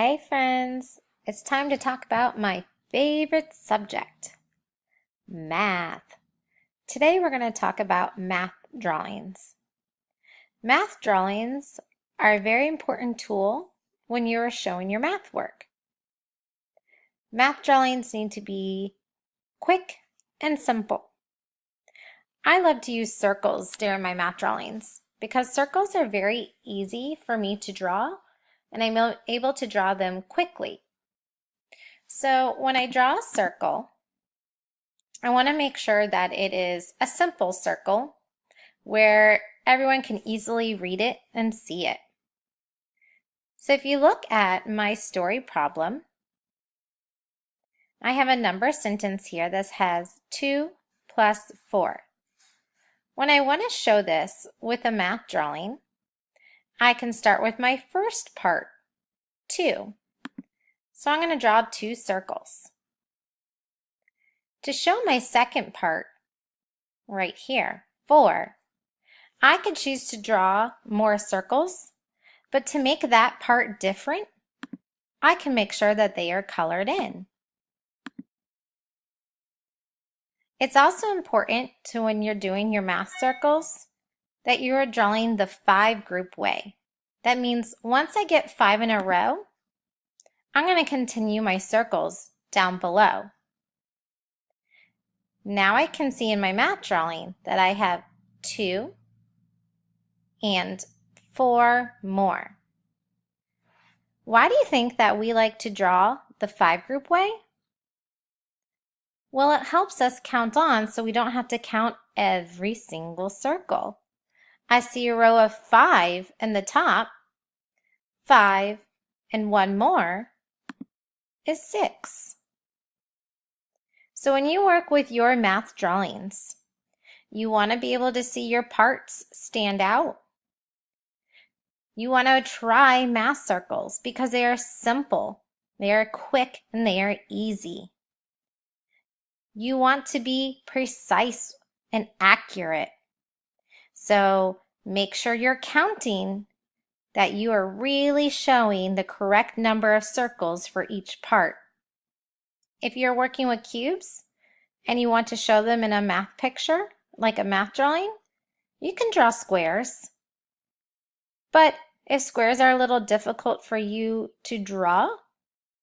Hey friends, it's time to talk about my favorite subject, math. Today we're going to talk about math drawings. Math drawings are a very important tool when you're showing your math work. Math drawings need to be quick and simple. I love to use circles during my math drawings because circles are very easy for me to draw and I'm able to draw them quickly. So when I draw a circle, I want to make sure that it is a simple circle where everyone can easily read it and see it. So if you look at my story problem, I have a number sentence here that has 2 plus 4. When I want to show this with a math drawing, I can start with my first part, 2. So I'm going to draw 2 circles. To show my second part, right here, 4, I could choose to draw more circles, but to make that part different, I can make sure that they are colored in. It's also important to, when you're doing your math circles, that you are drawing the 5 group way. That means once I get 5 in a row, I'm going to continue my circles down below. Now I can see in my math drawing that I have 2 and 4 more. Why do you think that we like to draw the 5 group way? Well, it helps us count on so we don't have to count every single circle. I see a row of 5 in the top. 5 and 1 more is 6. So when you work with your math drawings, you want to be able to see your parts stand out. You want to try math circles because they are simple, they are quick, and they are easy. You want to be precise and accurate. So make sure you're counting that you are really showing the correct number of circles for each part. If you're working with cubes and you want to show them in a math picture, like a math drawing, you can draw squares. But if squares are a little difficult for you to draw,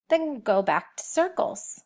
then go back to circles.